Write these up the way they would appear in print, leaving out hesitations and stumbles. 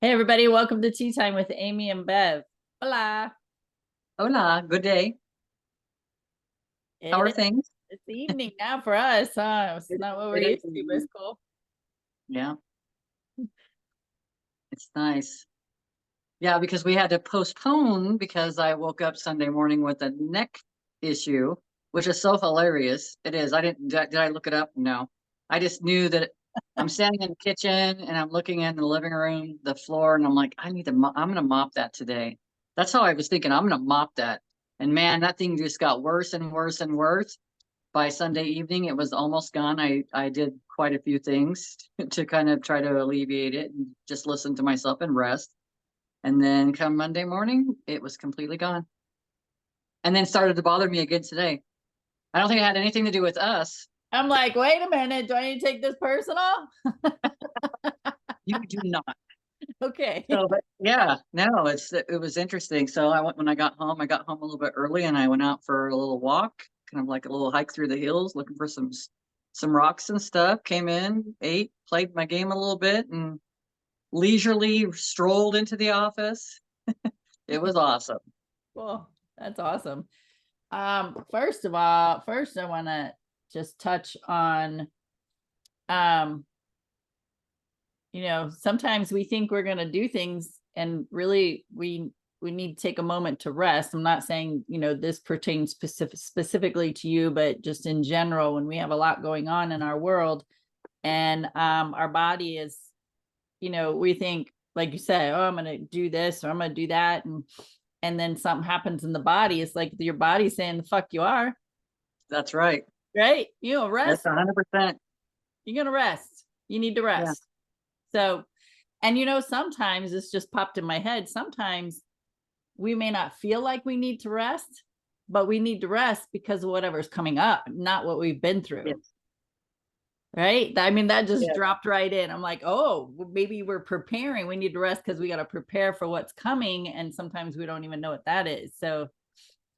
Hey everybody, welcome to Tea Time with Amy and Bev. Hola. Hola, good day. How It are is things? it's the evening now for us, huh? It's It, not what we're it is used to, but it's evening. cool. Yeah, it's nice. Yeah, because we had to postpone because I woke up Sunday morning with a neck issue, which is so hilarious. It is. I didn't, did I look it up? No. I just knew that I'm standing in the kitchen and I'm looking in the living room, the floor, and I'm like, I'm going to mop that today. That's how I was thinking. I'm going to mop that. And man, that thing just got worse and worse and worse. By Sunday evening, it was almost gone. I did quite a few things to kind of try to alleviate it and just listen to myself and rest. And then come Monday morning, it was completely gone. And then started to bother me again today. I don't think it had anything to do with us. I'm like, wait a minute, do I need to take this personal? You do not. Okay. So, but yeah, no, it was interesting. So when I got home a little bit early and I went out for a little walk, kind of like a little hike through the hills, looking for some rocks and stuff. Came in, ate, played my game a little bit, and leisurely strolled into the office. It was awesome. Cool. That's awesome. First of all, first I want to just touch on um sometimes we think we're going to do things and really we need to take a moment to rest. I'm not saying, this pertains specifically to you, but just in general, when we have a lot going on in our world and our body is, we think, like you say, oh, I'm going to do this or I'm going to do that. And then something happens in the body. It's like your body's saying, the fuck you are, That's right. right? That's Rest. 100%. You're going to rest. You need to Yeah, rest. So, and sometimes it's just popped in my head. Sometimes we may not feel like we need to rest, but we need to rest because of whatever's coming up, not what we've been through. yes, Right. I mean, that just yes. dropped right in. I'm like, oh, well, maybe we're preparing. We need to rest because we got to prepare for what's coming. And sometimes we don't even know what that is. So,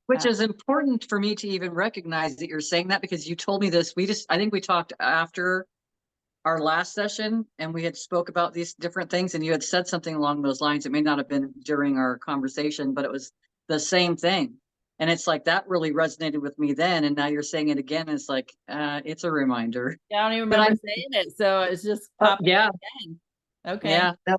Which uh, is important for me to even recognize that you're saying that because you told me this. I think we talked after our last session and we had spoke about these different things and you had said something along those lines. It may not have been during our conversation, but it was the same thing. And it's like that really resonated with me then. And now you're saying it again. It's like, it's a reminder. I don't even But remember saying it. So it's just popping yeah, in again. Okay. yeah.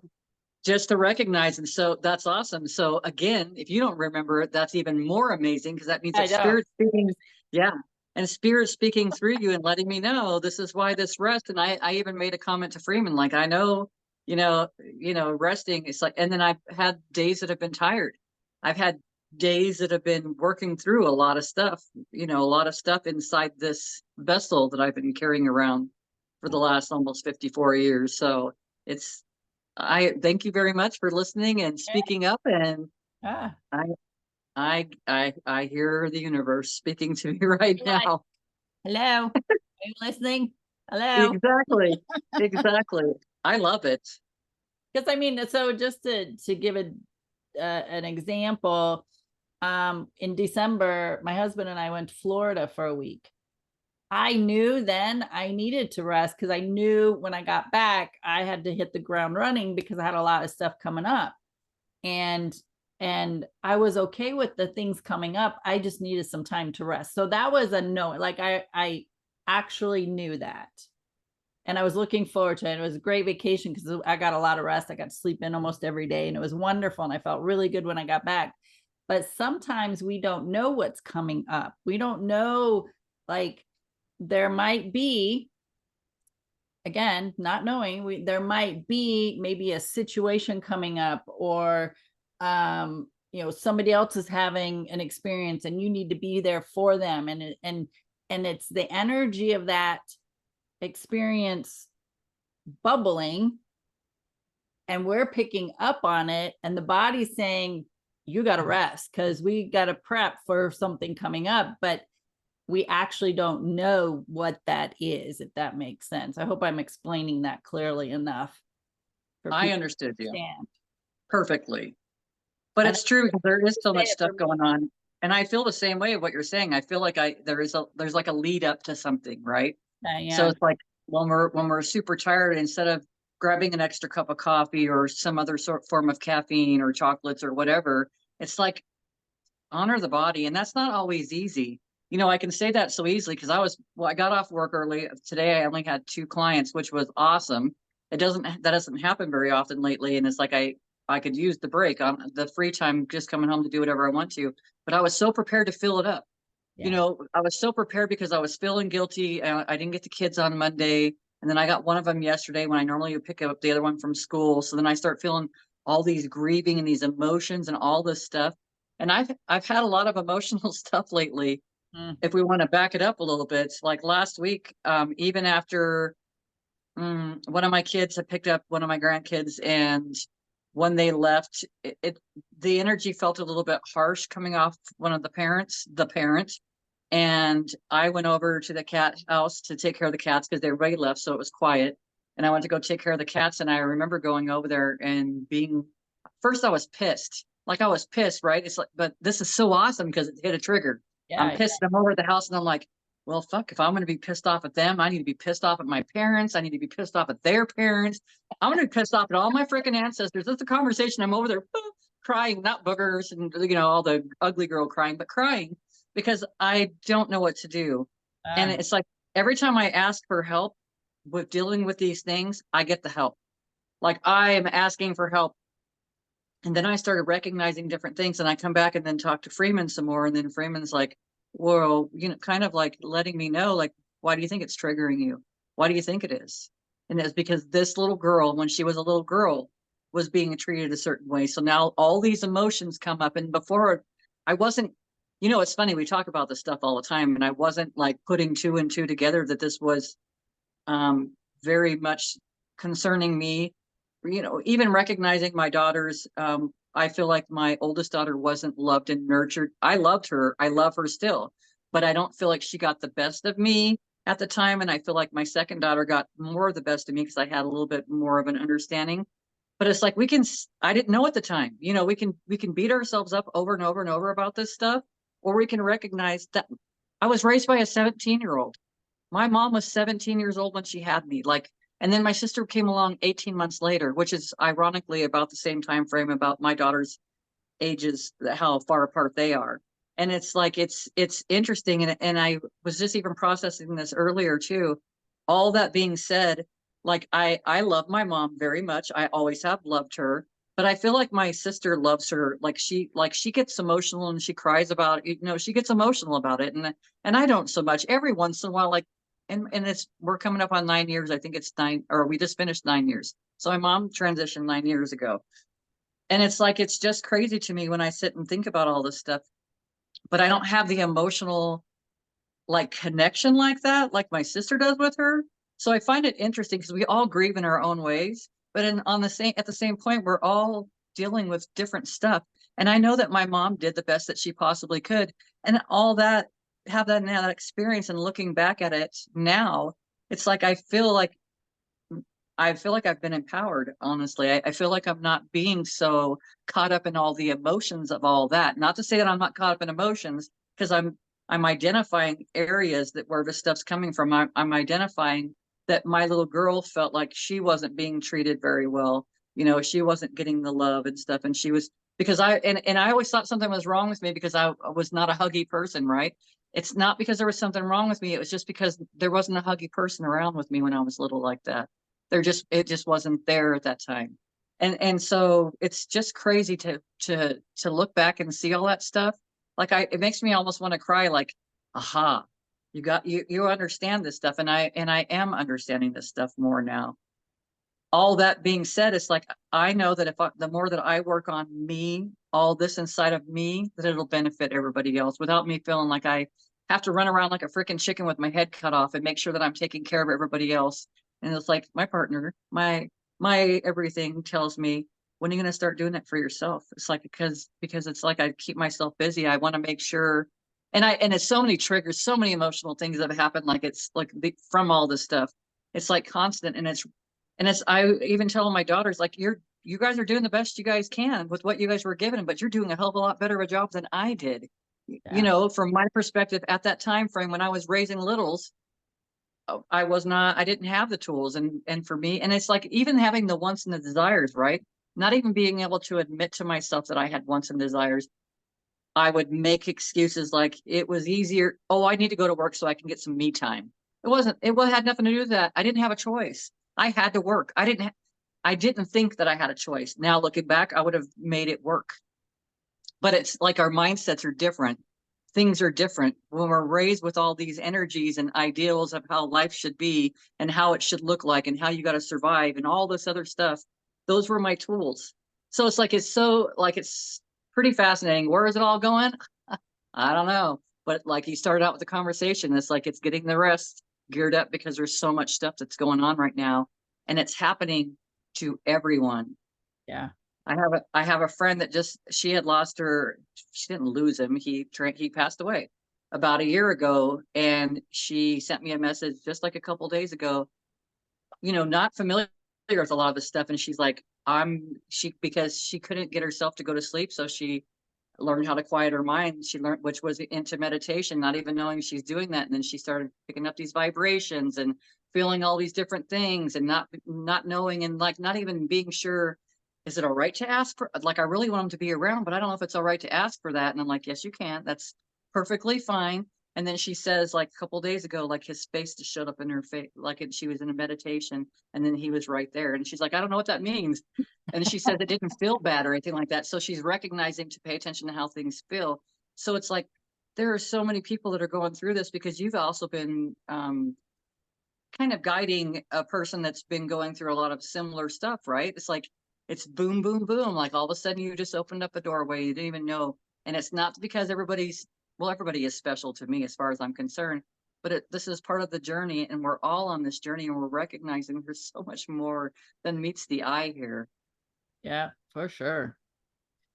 Just to recognize. And so that's awesome. So again, if you don't remember it, that's even more amazing because that means I that know. spirit's speaking. Yeah. And spirit speaking through you and letting me know this is why this rest. And I even made a comment to Freeman, like, I know, resting. It's like, and then I've had days that have been tired. I've had days that have been working through a lot of stuff, a lot of stuff inside this vessel that I've been carrying around for the last almost 54 years. So it's, I thank you very much for listening and speaking up. And Ah, I, I hear the universe speaking to me right you're like, now. hello. Are you listening? Hello. Exactly. Exactly. I love it. Because I mean, so just to give an example, in December, my husband and I went to Florida for a week. I knew then I needed to rest because I knew when I got back, I had to hit the ground running because I had a lot of stuff coming up. And and I was okay with the things coming up. I just needed some time to rest. So that was a no. Like I actually knew that. And I was looking forward to it. It was a great vacation because I got a lot of rest. I got to sleep in almost every day and it was wonderful. And I felt really good when I got back. But sometimes we don't know what's coming up. We don't know, like, there might be, again, not knowing, there might be maybe a situation coming up or, somebody else is having an experience and you need to be there for them. And it's the energy of that experience bubbling and we're picking up on it and the body's saying you got to rest because we got to prep for something coming up, but we actually don't know what that is, if that makes sense. I hope I'm explaining that clearly enough for I people understood to you understand. perfectly. But And it's true because there is I so say much it for stuff me. going on. And I feel the same way of what you're saying. I feel like there's like a lead up to something, right? So Yeah. it's like when we're super tired, instead of grabbing an extra cup of coffee or some other form of caffeine or chocolates or whatever. It's like honor the body. And that's not always easy. I can say that so easily because I got off work early. Today I only had 2 clients, which was awesome. That doesn't happen very often lately. And it's like, I could use the break on the free time, just coming home to do whatever I want to, but I was so prepared to fill it up. Yeah. I was so prepared because I was feeling guilty. I didn't get the kids on Monday. And then I got one of them yesterday when I normally would pick up the other one from school. So then I start feeling all these grieving and these emotions and all this stuff. And I've had a lot of emotional stuff lately. Mm. If we want to back it up a little bit, like last week, even after one of my kids had picked up one of my grandkids, and when they left, the energy felt a little bit harsh coming off one of the parent. And I went over to the cat house to take care of the cats because everybody left, so it was quiet. And I went to go take care of the cats, and I remember going over there and first I was pissed. Like I was pissed, right? It's like, but this is so awesome because it hit a trigger. I'm Yeah. pissed. I'm over at the house and I'm like, well, fuck, if I'm going to be pissed off at them, I need to be pissed off at my parents. I need to be pissed off at their parents. I'm going to be pissed off at all my freaking ancestors. That's the conversation. I'm over there crying, not boogers and, all the ugly girl crying, but crying because I don't know what to do. And Uh, it's like every time I ask for help with dealing with these things, I get the help. Like I am asking for help. And then I started recognizing different things, and I come back and then talk to Freeman some more. And then Freeman's like, well, kind of like letting me know, like, why do you think it's triggering you? Why do you think it is? And it's because this little girl, when she was a little girl, was being treated a certain way. So now all these emotions come up. And before I wasn't, it's funny, we talk about this stuff all the time. And I wasn't like putting 2 and 2 together that this was very much concerning me. Even recognizing my daughters, I feel like my oldest daughter wasn't loved and nurtured. I loved her. I love her still, but I don't feel like she got the best of me at the time. And I feel like my second daughter got more of the best of me because I had a little bit more of an understanding. But it's like I didn't know at the time, we can beat ourselves up over and over and over about this stuff, or we can recognize that I was raised by a 17-year-old. My mom was 17 years old when she had me. And then my sister came along 18 months later, which is ironically about the same time frame about my daughter's ages, how far apart they are. And it's like it's interesting. And I was just even processing this earlier too. All that being said, like I love my mom very much. I always have loved her. But I feel like my sister loves her. She gets emotional and she cries about it. She gets emotional about it. And I don't so much. Every once in a while, and we're coming up on 9 years. I think it's 9, or we just finished 9 years. So my mom transitioned 9 years ago. And it's like, it's just crazy to me when I sit and think about all this stuff, but I don't have the emotional connection like that, like my sister does with her. So I find it interesting because we all grieve in our own ways, but at the same point, we're all dealing with different stuff. And I know that my mom did the best that she possibly could. And all that, have that experience, and looking back at it now, it's like I feel like I've been empowered, honestly. I feel like I'm not being so caught up in all the emotions of all that. Not to say that I'm not caught up in emotions, because I'm identifying areas where this stuff's coming from. I'm identifying that my little girl felt like she wasn't being treated very well. She wasn't getting the love and stuff. And she was, because I always thought something was wrong with me because I was not a huggy person, right? It's not because there was something wrong with me. It was just because there wasn't a huggy person around with me when I was little like that. It just wasn't there at that time. And so it's just crazy to look back and see all that stuff. It makes me almost want to cry, like, aha, you understand this stuff. And I am understanding this stuff more now. All that being said, it's like, I know that the more that I work on me, all this inside of me, that it'll benefit everybody else without me feeling like I have to run around like a freaking chicken with my head cut off and make sure that I'm taking care of everybody else. And it's like my partner, my everything tells me, when are you going to start doing it for yourself? It's like, because it's like I keep myself busy. I want to make sure. And it's so many triggers, so many emotional things that have happened. Like it's like from all this stuff, it's like constant. I even tell my daughters, like, you guys are doing the best you guys can with what you guys were given, but you're doing a hell of a lot better of a job than I did. yeah. From my perspective at that time frame when I was raising littles, I didn't have the tools. And for me, and it's like even having the wants and the desires, right? Not even being able to admit to myself that I had wants and desires. I would make excuses like it was easier. Oh, I need to go to work so I can get some me time. Had nothing to do with that. I didn't have a choice. I had to work. I didn't think that I had a choice. Now looking back, I would have made it work. But it's like our mindsets are different. Things are different when we're raised with all these energies and ideals of how life should be and how it should look like and how you got to survive and all this other stuff. Those were my tools. So it's pretty fascinating. Where is it all going? I don't know. But like you started out with the conversation, it's like it's getting the rest geared up because there's so much stuff that's going on right now. And it's happening to everyone. Yeah. I have a friend that she had lost she didn't lose him. He passed away about a year ago, and she sent me a message just like a couple days ago, not familiar with a lot of this stuff. And she's like, because she couldn't get herself to go to sleep. So she learned how to quiet her mind. She learned, which was into meditation, not even knowing she's doing that. And then she started picking up these vibrations and feeling all these different things and not knowing, and like not even being sure, is it all right to ask for, like, I really want them to be around, but I don't know if it's all right to ask for that. And I'm like, yes, you can. That's perfectly fine. And then she says, like a couple days ago, like his face just showed up in her face, like she was in a meditation, and then he was right there. And she's like, I don't know what that means. And she said it didn't feel bad or anything like that. So she's recognizing to pay attention to how things feel. So it's like there are so many people that are going through this because you've also been kind of guiding a person that's been going through a lot of similar stuff, right? It's like it's boom, boom, boom. Like all of a sudden you just opened up a doorway you didn't even know. And it's not because everybody is special to me as far as I'm concerned, but this is part of the journey, and we're all on this journey, and we're recognizing there's so much more than meets the eye here. Yeah, for sure.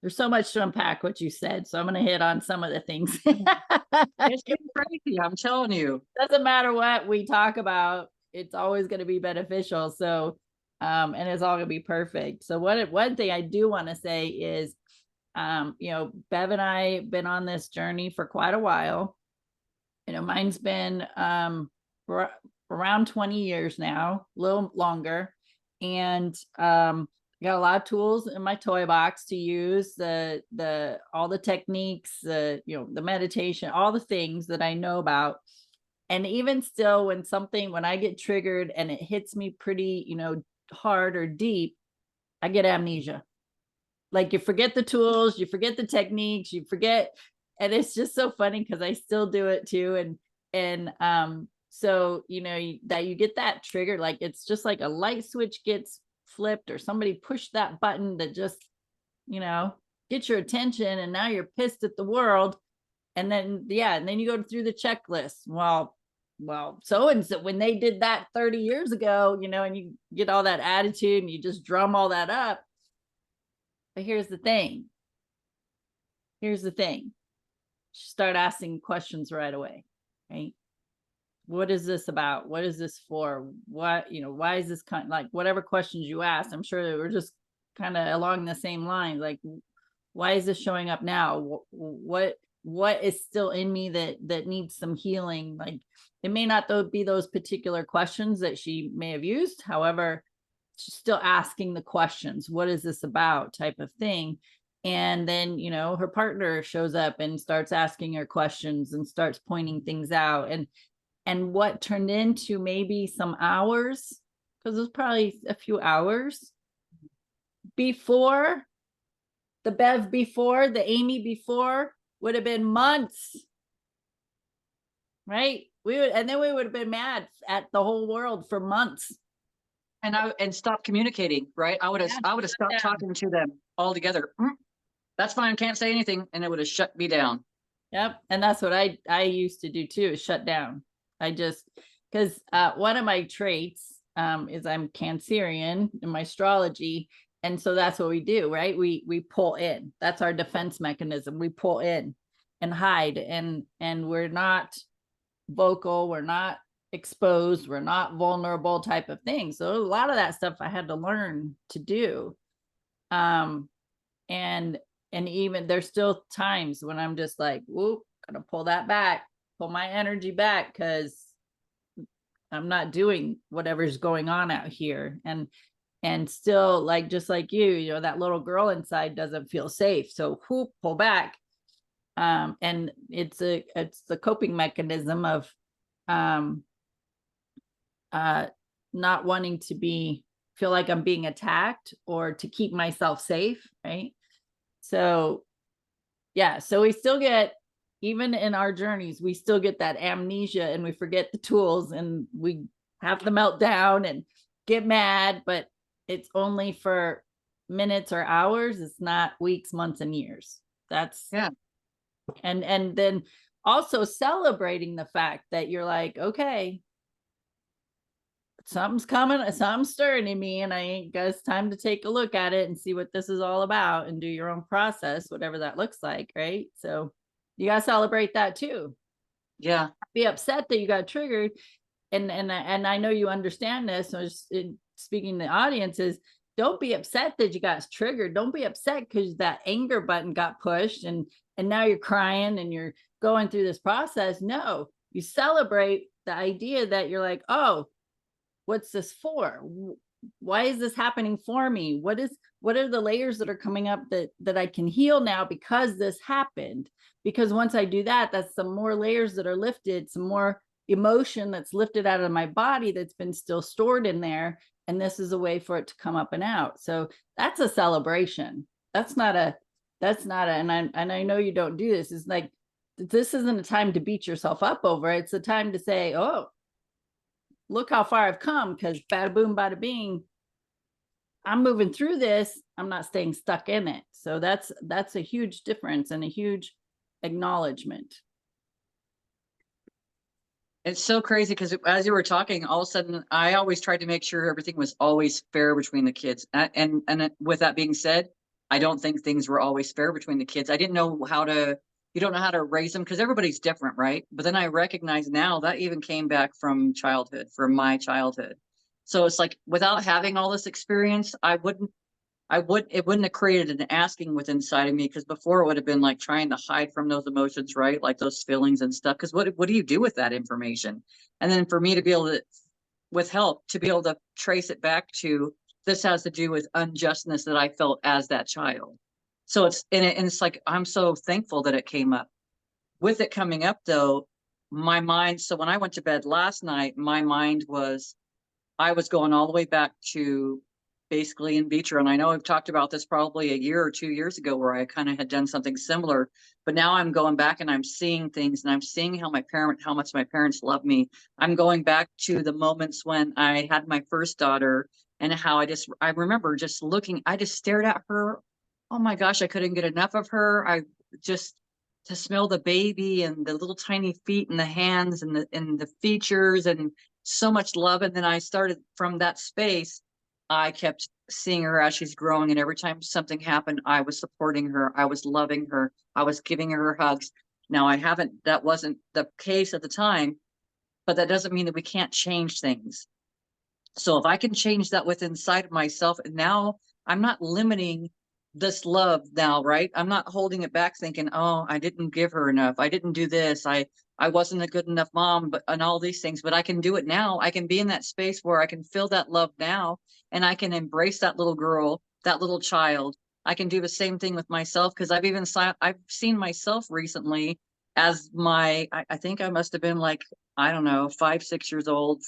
There's so much to unpack what you said, so I'm going to hit on some of the things. It's getting crazy, I'm telling you. Doesn't matter what we talk about, it's always going to be beneficial. So, and it's all going to be perfect. So, one thing I do want to say is, Bev and I have been on this journey for quite a while. Mine's been around 20 years now, a little longer, and got a lot of tools in my toy box to use, all the techniques, the meditation, all the things that I know about. And even still, when I get triggered and it hits me pretty hard or deep, I get amnesia. Like, you forget the tools, you forget the techniques, you forget, and it's just so funny because I still do it too. And so that you get that trigger, like it's just like a light switch gets flipped, or somebody pushed that button that just get your attention, and now you're pissed at the world. And then you go through the checklist. Well, so and so, when they did that 30 years ago, and you get all that attitude and you just drum all that up. But here's the thing. Start asking questions right away, right? What is this about? What is this for? What, why is this like whatever questions you ask? I'm sure they were just kind of along the same lines. Like, why is this showing up now? What is still in me that needs some healing? Like, it may not be those particular questions that she may have used. However, she's still asking the questions. What is this about? Type of thing. And then, her partner shows up and starts asking her questions and starts pointing things out. And what turned into maybe some hours, because it was probably a few hours before, the Bev before, the Amy before, would have been months, right? And then we would have been mad at the whole world for months. And stop communicating, right? I would have stopped talking to them altogether. That's fine, can't say anything, and it would have shut me down. Yep. And that's what I used to do too, is shut down. I just, because one of my traits is I'm Cancerian in my astrology. And so that's what we do, right? We pull in. That's our defense mechanism. We pull in and hide, and we're not vocal. We're not exposed. We're not vulnerable, type of thing. So a lot of that stuff I had to learn to do. And even there's still times when I'm just like, whoop, gotta pull that back, pull my energy back, because I'm not doing whatever's going on out here. And still, like, just like you know, that little girl inside doesn't feel safe. So whoop, pull back. And it's the coping mechanism of um not wanting to feel like I'm being attacked or to keep myself safe, right? So yeah, so we still get, even in our journeys, we still get that amnesia and we forget the tools and we have the meltdown and get mad, but it's only for minutes or hours. It's not weeks, months, and years. That's Yeah. And then also celebrating the fact that you're like, okay, something's coming, something's stirring in me, and I ain't got, it's time to take a look at it and see what this is all about and do your own process, whatever that looks like, right? So you gotta celebrate that too. Yeah. Be upset that you got triggered, and I know you understand this. So just speaking to the audience is, don't be upset that you got triggered. Don't be upset because that anger button got pushed and now you're crying and you're going through this process. No, you celebrate the idea that you're like, oh, what's this for? Why is this happening for me? What are the layers that are coming up that I can heal now because this happened? Because once I do that, that's some more layers that are lifted, some more emotion that's lifted out of my body that's been still stored in there. And this is a way for it to come up and out. So that's a celebration. That's not a, and I know you don't do this. It's like, this isn't a time to beat yourself up over it. It's a time to say, oh, look how far I've come, because bada boom, bada bing, I'm moving through this. I'm not staying stuck in it. So that's a huge difference and a huge acknowledgement. It's so crazy because as you were talking, all of a sudden, I always tried to make sure everything was always fair between the kids. And with that being said, I don't think things were always fair between the kids. I didn't know how to, you don't know how to raise them because everybody's different, right? But then I recognize now that even came back from childhood, from my childhood. So it's like without having all this experience, it wouldn't have created an asking within inside of me, because before it would have been like trying to hide from those emotions, right? Like those feelings and stuff. Because what do you do with that information? And then for me to be able to, with help, to be able to trace it back to, this has to do with unjustness that I felt as that child. So it's like, I'm so thankful that it came up. With it coming up though, my mind, so when I went to bed last night, my mind was, I was going all the way back to basically in vitro. And I know I've talked about this probably a year or 2 years ago where I kind of had done something similar, but now I'm going back and I'm seeing things and I'm seeing how much my parents love me. I'm going back to the moments when I had my first daughter and how I remember just looking, I just stared at her. Oh my gosh, I couldn't get enough of her. I just, to smell the baby and the little tiny feet and the hands and the features and so much love. And then I started from that space. I kept seeing her as she's growing. And every time something happened, I was supporting her. I was loving her. I was giving her hugs. Now that wasn't the case at the time, but that doesn't mean that we can't change things. So if I can change that within inside of myself, and now I'm not limiting this love now, right? I'm not holding it back thinking, oh, I didn't give her enough. I didn't do this. I wasn't a good enough mom, but and all these things, but I can do it now. I can be in that space where I can feel that love now and I can embrace that little girl, that little child. I can do the same thing with myself because I've seen myself recently as I think I must have been like, I don't know, 5, 6 years old,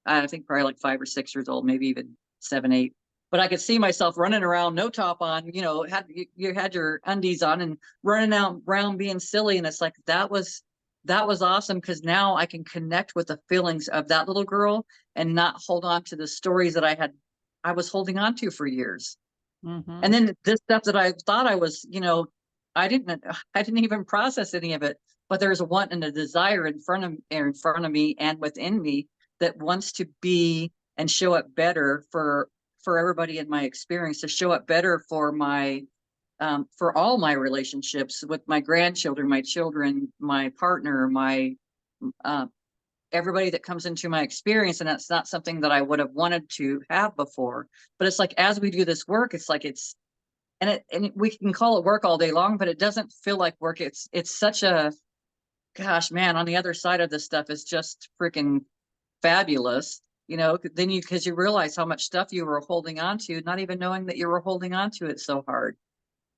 I think probably like 5 or 6 years old, maybe even 7, 8. But I could see myself running around, no top on, you had your undies on and running out around being silly. And it's like, that was awesome because now I can connect with the feelings of that little girl and not hold on to the stories that I was holding on to for years. Mm-hmm. And then this stuff that I thought I was, I didn't even process any of it, but there's a want and a desire in front of me and within me that wants to be and show up better for everybody in my experience, to show up better for for all my relationships with my grandchildren, my children, my partner, my everybody that comes into my experience. And that's not something that I would have wanted to have before. But it's like, as we do this work, it's like we can call it work all day long, but it doesn't feel like work. It's such a, gosh, man, on the other side of this stuff is just freaking fabulous, you know, then because you realize how much stuff you were holding on to, not even knowing that you were holding on to it so hard,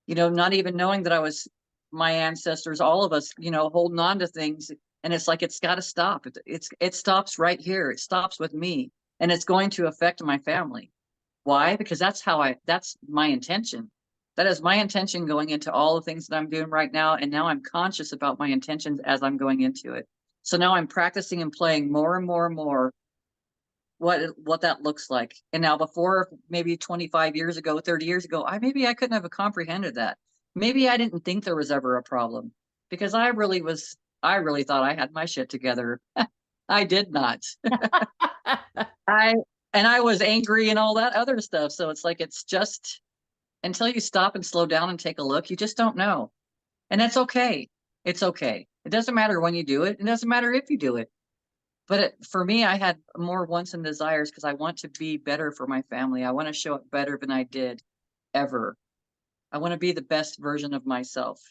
you know, not even knowing that I was, my ancestors, all of us, you know, holding on to things. And it's like, it's got to stop. It stops right here. It stops with me, and it's going to affect my family. Why? Because that's my intention. That is my intention going into all the things that I'm doing right now. And now I'm conscious about my intentions as I'm going into it. So now I'm practicing and playing more and more and more what that looks like. And now before, maybe 25 years ago, 30 years ago, maybe I couldn't have comprehended that. Maybe I didn't think there was ever a problem, because I really thought I had my shit together. I did not. I and I was angry and all that other stuff. So it's like, it's just, until you stop and slow down and take a look, you just don't know. And that's okay. It's okay. It doesn't matter when you do it. It doesn't matter if you do it. But for me, I had more wants and desires because I want to be better for my family. I want to show up better than I did ever. I want to be the best version of myself.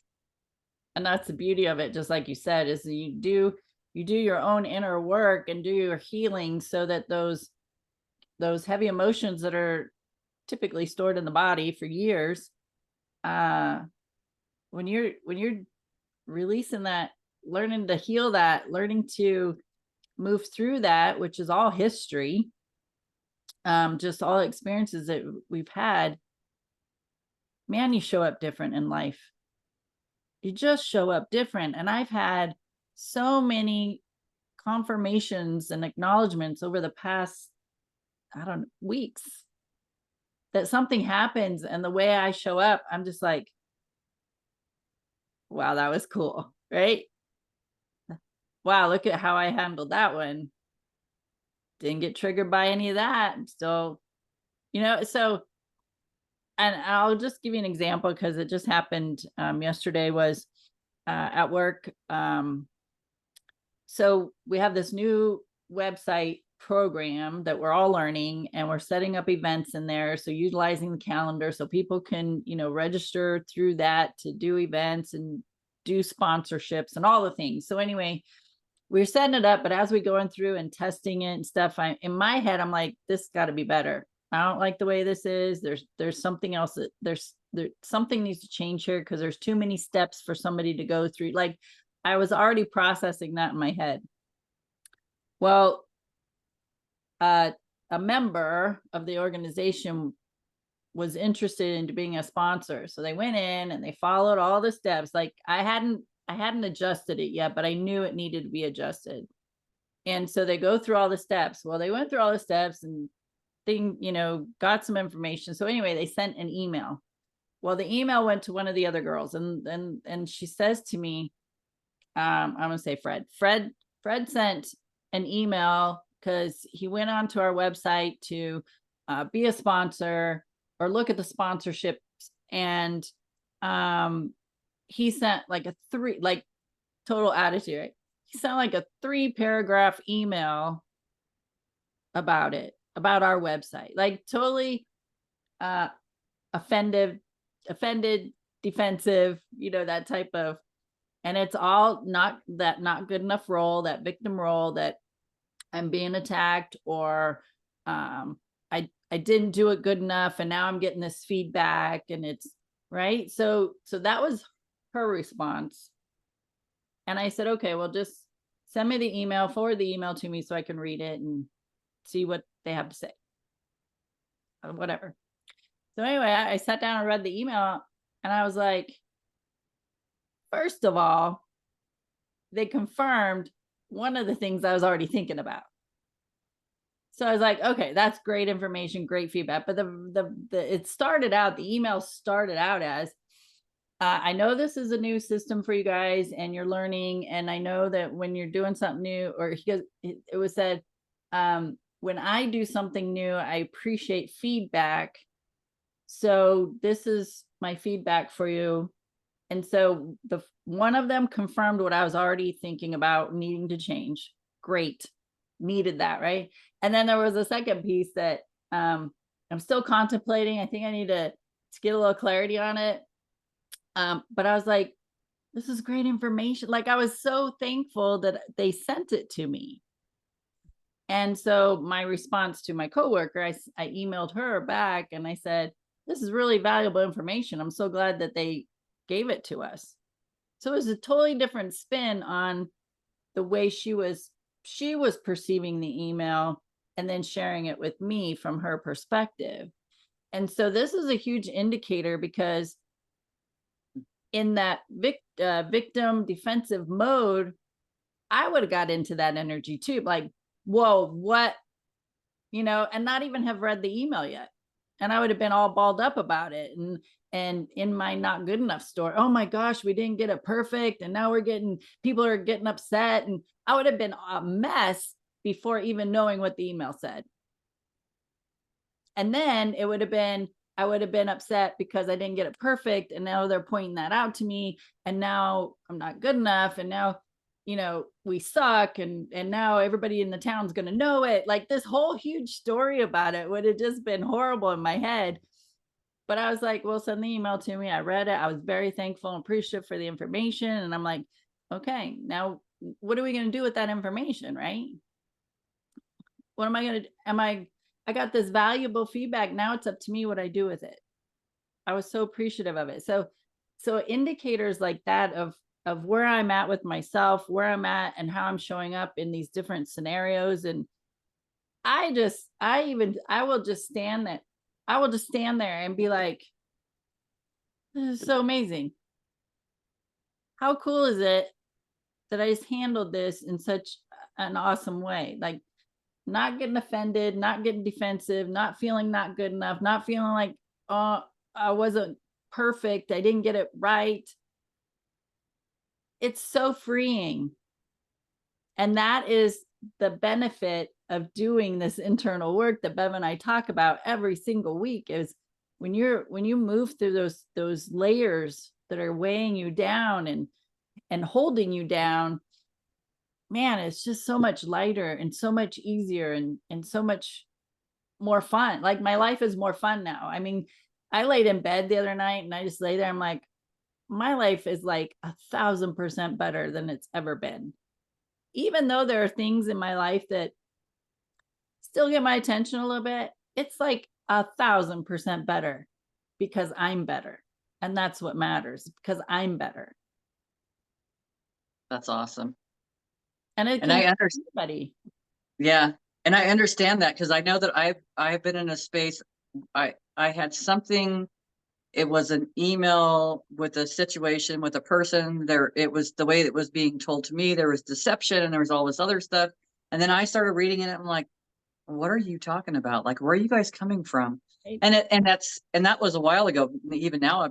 And that's the beauty of it, just like you said, is you do your own inner work and do your healing, so that those heavy emotions that are typically stored in the body for years, when you're releasing that, learning to heal that, learning to move through that, which is all history, just all experiences that we've had, man, you show up different in life. You just show up different. And I've had so many confirmations and acknowledgments over the past, I don't know, weeks, that something happens, and the way I show up, I'm just like, wow, that was cool, right? Wow, look at how I handled that one. Didn't get triggered by any of that. I'm still, so, and I'll just give you an example because it just happened yesterday. Was at work. So we have this new website program that we're all learning, and we're setting up events in there. So utilizing the calendar so people can, register through that to do events and do sponsorships and all the things. So anyway, we're setting it up, but as we going through and testing it and stuff, in my head, I'm like, this got to be better. I don't like the way this is. There's something else that there's something needs to change here, because there's too many steps for somebody to go through. Like, I was already processing that in my head. Well, a member of the organization was interested in being a sponsor. So they went in and they followed all the steps. Like, I hadn't adjusted it yet, but I knew it needed to be adjusted. And so they go through all the steps. Well, they went through all the steps and got some information. So anyway, they sent an email. Well, the email went to one of the other girls, and she says to me, I'm gonna say Fred. Fred sent an email because he went onto our website to be a sponsor or look at the sponsorships, and he sent like a total attitude, right? He sent like a 3-paragraph email about it, about our website, like totally offended, defensive, that type of. And it's all not good enough role, that victim role, that I'm being attacked, or I didn't do it good enough, and now I'm getting this feedback, and it's right. So that was her response. And I said, okay, well, just send me the email, forward the email to me so I can read it and see what they have to say. Whatever. So anyway, I sat down and read the email, and I was like, first of all, they confirmed one of the things I was already thinking about. So I was like, okay, that's great information, great feedback. But it started out, the email started out as, I know this is a new system for you guys and you're learning. And I know that when you're doing something new, or it was said, when I do something new, I appreciate feedback. So this is my feedback for you. And so one of them confirmed what I was already thinking about needing to change. Great. Needed that, right? And then there was a second piece that I'm still contemplating. I think I need to get a little clarity on it. But I was like, this is great information. Like, I was so thankful that they sent it to me. And so my response to my coworker, I emailed her back and I said, this is really valuable information. I'm so glad that they gave it to us. So it was a totally different spin on the way she was perceiving the email and then sharing it with me from her perspective. And so this is a huge indicator, because in that victim defensive mode, I would have got into that energy too. Like, whoa, what, and not even have read the email yet. And I would have been all balled up about it. And in my not good enough story, oh my gosh, we didn't get it perfect. And now people are getting upset. And I would have been a mess before even knowing what the email said. And then I would have been upset because I didn't get it perfect. And now they're pointing that out to me. And now I'm not good enough. And now, we suck. And now everybody in the town's going to know it. Like, this whole huge story about it would have just been horrible in my head. But I was like, well, send the email to me. I read it. I was very thankful and appreciative for the information. And I'm like, okay, now what are we going to do with that information? Right? What am I going to, I got this valuable feedback. Now it's up to me what I do with it. I was so appreciative of it. So indicators like that of where I'm at with myself, where I'm at and how I'm showing up in these different scenarios. And I will just stand there. I will just stand there and be like, this is so amazing. How cool is it that I just handled this in such an awesome way? Like, not getting offended, not getting defensive, not feeling not good enough, not feeling like, oh, I wasn't perfect, I didn't get it right. It's so freeing. And that is the benefit of doing this internal work that Bev and I talk about every single week, is when you move through those layers that are weighing you down and holding you down, man, it's just so much lighter and so much easier and so much more fun. Like, my life is more fun now. I mean, I laid in bed the other night and I just lay there. I'm like, my life is like 1,000% better than it's ever been. Even though there are things in my life that still get my attention a little bit, it's like 1,000% better because I'm better. And that's what matters, because I'm better. That's awesome. And it And can I help understand. anybody. Yeah. And I understand that because I know that I've been in a space. I had something. It was an email with a situation with a person there. It was the way it was being told to me. There was deception and there was all this other stuff. And then I started reading it. And I'm like, what are you talking about? Like, where are you guys coming from? Right? And that was a while ago. Even now,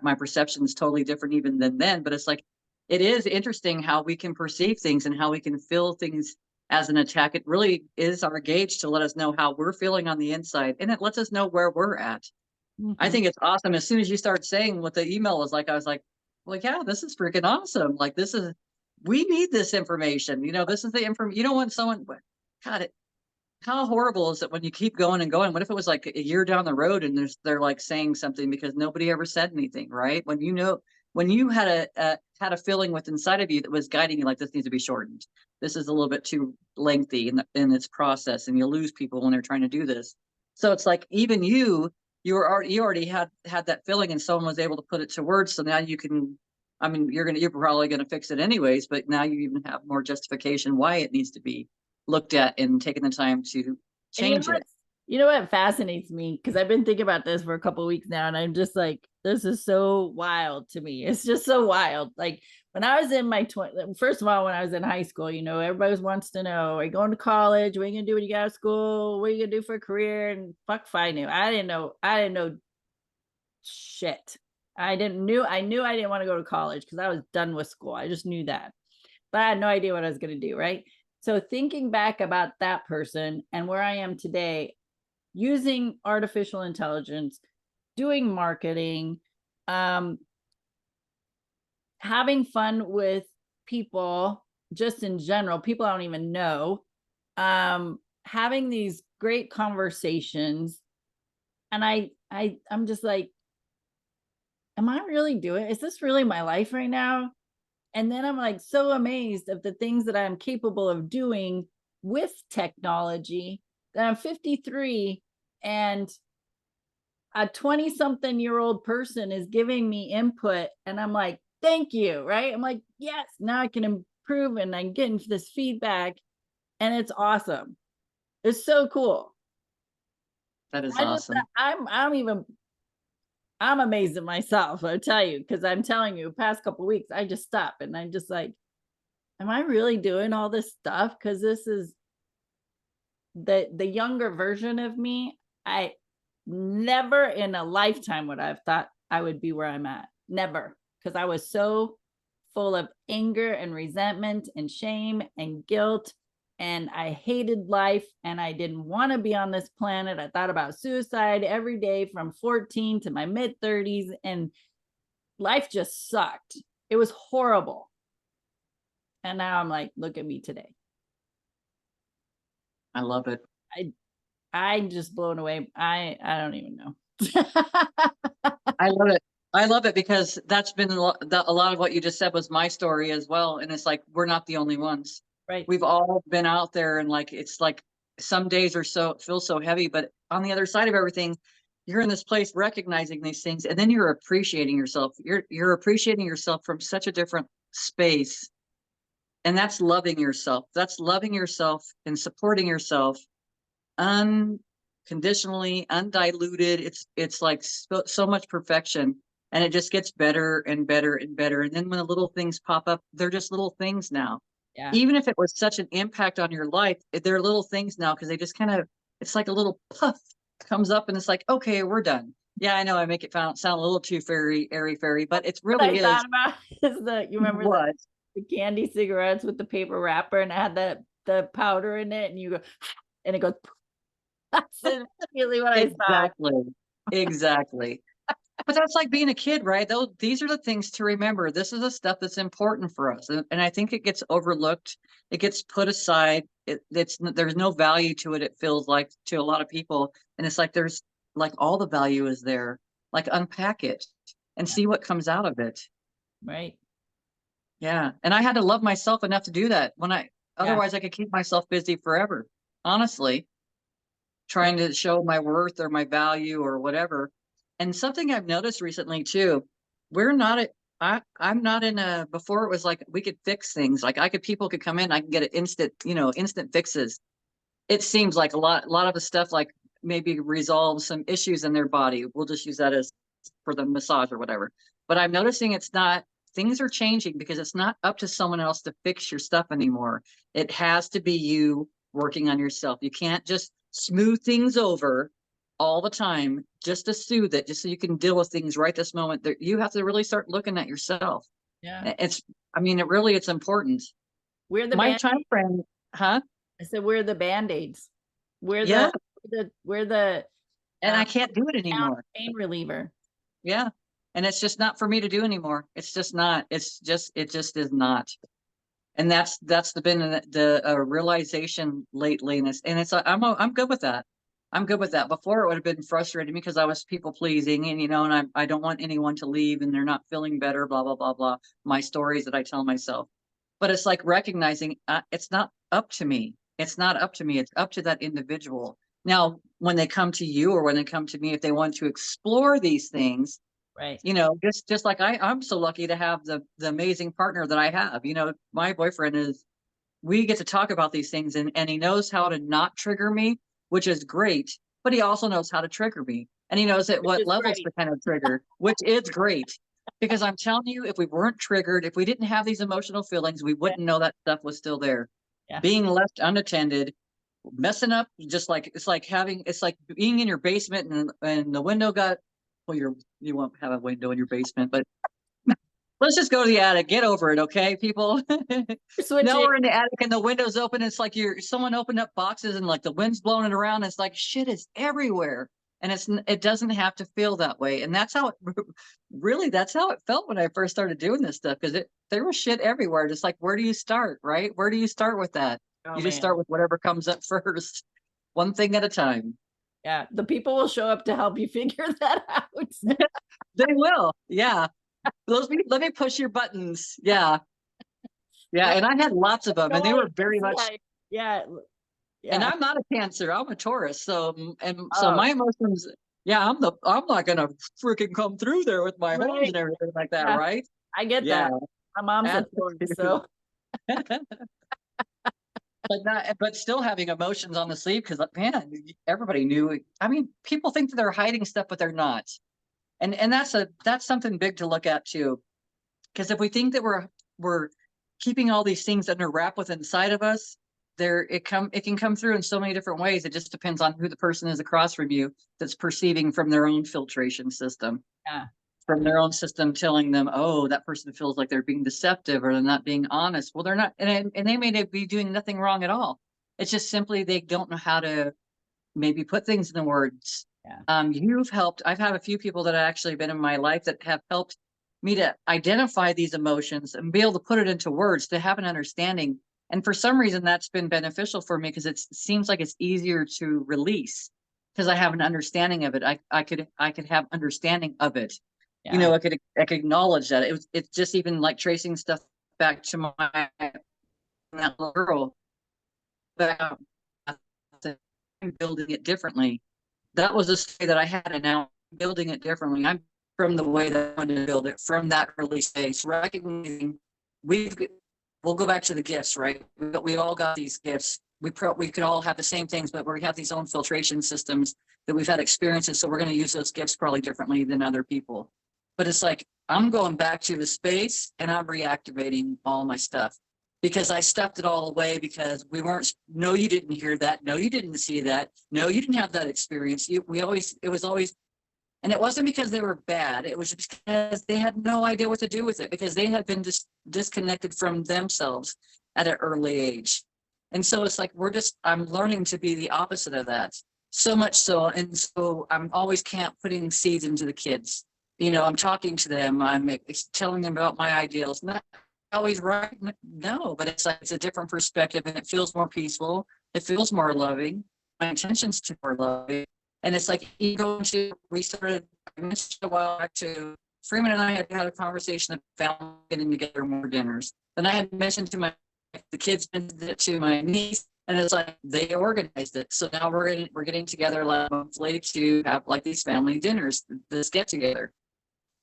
my perception is totally different even than then. But it's like, it is interesting how we can perceive things and how we can feel things as an attack. It really is our gauge to let us know how we're feeling on the inside, and it lets us know where we're at. I Mhm. think it's awesome. As soon as you start saying what the email was like, I was like, well, yeah, this is freaking awesome. Like, we need this information. This is the information. You don't want someone, God, how horrible is it when you keep going and going? What if it was like a year down the road and they're like saying something because nobody ever said anything, right? When you had a feeling with inside of you that was guiding you, like, this needs to be shortened. This is a little bit too lengthy in its process, and you lose people when they're trying to do this. So it's like, even you already had that feeling, and someone was able to put it to words. So now you can. I mean, you're probably gonna fix it anyways, but now you even have more justification why it needs to be looked at and taken the time to And you know change it. what? You know what fascinates me? Because I've been thinking about this for a couple of weeks now, and I'm just like, this is so wild to me. It's just so wild. Like, when I was in my 20s, first of all, when I was in high school, everybody wants to know, are you going to college? What are you gonna do when you get out of school? What are you gonna do for a career? And fuck if I knew. I didn't know. I didn't know shit. I knew I didn't want to go to college because I was done with school. I just knew that. But I had no idea what I was gonna do, right? So thinking back about that person and where I am today, using artificial intelligence, doing marketing, um, having fun with people just in general, people I don't even know, having these great conversations. And I'm just like, am I really doing, is this really my life right now? And then I'm like so amazed of the things that I'm capable of doing with technology that I'm 53 and a 20-something-year-old person is giving me input and I'm like, thank you, right? I'm like, yes, now I can improve and I'm getting this feedback and it's awesome. It's so cool. That is I just, awesome. I'm amazed at myself, I'll tell you, because I'm telling you, past couple weeks, I just stop and I'm just like, am I really doing all this stuff? Because this is the younger version of me. I never in a lifetime would I've thought I would be where I'm at. Never. Because I was so full of anger and resentment and shame and guilt. And I hated life and I didn't want to be on this planet. I thought about suicide every day from 14 to my mid 30s. And life just sucked. It was horrible. And now I'm like, look at me today. I love it. I'm just blown away. I don't even know. I love it. I love it because that's been a lot of what you just said was my story as well. And it's like, we're not the only ones. Right. We've all been out there and like, it's like some days are so feel so heavy, but on the other side of everything, you're in this place recognizing these things and then you're appreciating yourself. You're appreciating yourself from such a different space. And that's loving yourself. That's loving yourself and supporting yourself unconditionally, undiluted. It's like so much perfection, and it just gets better and better and better. And then when the little things pop up, they're just little things now. Yeah. Even if it was such an impact on your life, they're little things now because they just kind of, it's like a little puff comes up, and it's like, okay, we're done. Yeah, I know I make it sound a little too airy fairy, but it What I really thought is. about is you remember What? the candy cigarettes with the paper wrapper and it had the powder in it and you go and it goes. That's immediately what I saw. Exactly. Exactly. But that's like being a kid, right? These are the things to remember. This is the stuff that's important for us. And I think it gets overlooked. It gets put aside. There's no value to it. It feels like to a lot of people. And it's like, there's like all the value is there, like unpack it and see what comes out of it. Right. Yeah. And I had to love myself enough to do that Yeah. otherwise I could keep myself busy forever. Honestly, trying to show my worth or my value or whatever. And something I've noticed recently too, we're not at, I'm not in a, before it was like we could fix things. Like people could come in, I can get it instant fixes. It seems like a lot of the stuff like maybe resolve some issues in their body. We'll just use that as for the massage or whatever. But I'm noticing it's not, things are changing because it's not up to someone else to fix your stuff anymore. It has to be you working on yourself. You can't just smooth things over all the time just to soothe it, just so you can deal with things right this moment. You have to really start looking at yourself. Yeah. I mean, it's important. We're the My band. time frame, huh? I said we're the band-aids. We're Yeah. the And I can't do it talent anymore. pain reliever. Yeah. And it's just not for me to do anymore. It's just not. It just is not. And that's been the realization lately. And it's I'm good with that. I'm good with that. Before it would have been frustrating because I was people pleasing and, and I don't want anyone to leave and they're not feeling better, blah, blah, blah, blah. My stories that I tell myself. But it's like recognizing it's not up to me. It's not up to me. It's up to that individual. Now, when they come to you or when they come to me, if they want to explore these things, Right. just like I'm so lucky to have the amazing partner that I have. My boyfriend we get to talk about these things and he knows how to not trigger me, which is great, but he also knows how to trigger me. And he knows at Which what is levels great. to kind of trigger, which is great. Because I'm telling you, if we weren't triggered, if we didn't have these emotional feelings, we Yeah. wouldn't know that stuff was still there. Yeah. Being left unattended, messing up, just like it's like being in your basement and the window got, well, you won't have a window in your basement, but let's just go to the attic. Get over it, okay, people? Now Switching. we're in the attic and the window's open. It's like someone opened up boxes and like the wind's blowing it around. It's like shit is everywhere. And it doesn't have to feel that way. And that's how it really, that's how it felt when I first started doing this stuff. Because there was shit everywhere. Just like, where do you start, right? Where do you start with that? Oh You just man. start with whatever comes up first, one thing at a time. Yeah. The people will show up to help you figure that out. They will. Yeah. Let me push your buttons. Yeah. Yeah, and I had lots of them, and they No, were very much. yeah, And yeah. I'm not a Cancer, I'm a Taurus. So so Oh, my emotions, yeah, I'm not gonna freaking come through there with my horns right. and everything like that, Yeah, right? I get Yeah, that. My mom's a Taurus, absolutely. so But still having emotions on the sleeve because man, everybody knew. I mean, people think that they're hiding stuff, but they're not. And that's something big to look at too. Because if we think that we're keeping all these things under wrap with inside of us, it can come through in so many different ways. It just depends on who the person is across from you that's perceiving from their own filtration system, yeah, from their own system telling them, oh, that person feels like they're being deceptive or they're not being honest. Well, they're not, and they may be doing nothing wrong at all. It's just simply they don't know how to maybe put things in the words. yeah, You've helped. I've had a few people that have actually been in my life that have helped me to identify these emotions and be able to put it into words to have an understanding. And for some reason, that's been beneficial for me because it seems like it's easier to release because I have an understanding of it. I could have understanding of it. You yeah. know, I could acknowledge that it's just even like tracing stuff back to my that little girl. But I'm building it differently. That was a story that I had, and now I'm building it differently. I'm from the way that I wanted to build it from that early stage, recognizing we've we'll go back to the gifts, right? We all got these gifts. We could all have the same things, but we have these own filtration systems that we've had experiences. So we're going to use those gifts probably differently than other people. But it's like I'm going back to the space and I'm reactivating all my stuff because I stuffed it all away because we weren't. No, you didn't hear that. No, you didn't see that. No, you didn't have that experience. It was always, and it wasn't because they were bad. It was because they had no idea what to do with it because they had been disconnected from themselves at an early age. And so it's like, I'm learning to be the opposite of that. So much so. And so I'm always putting seeds into the kids. You know, I'm talking to them. I'm telling them about my ideals. Not always right. No, but it's like, it's a different perspective and it feels more peaceful. It feels more loving. My intentions to more loving. And it's like we started, I mentioned a while back to Freeman and I had a conversation about getting together more dinners. And I had mentioned the kids mentioned it to my niece, and it's like they organized it. So now we're getting together like monthly to have like these family dinners, this get together.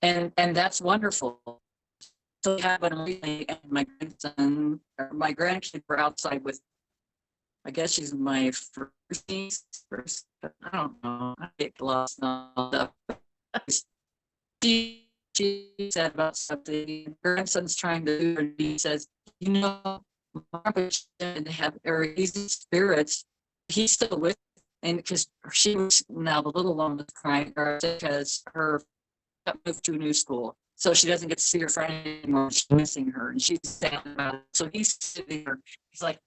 And that's wonderful. So we have an and my grandson or my grandkids were outside with, I guess she's my first niece. I don't know. I get lost on all stuff. She said about something. Her grandson's trying to do, and he says, "You know, Margaret didn't have Aries spirits. He's still with." And because she was now the little one was crying because her got moved to a new school. So she doesn't get to see her friend anymore. She's missing her, and she's saying about it. So he's sitting there. He's like,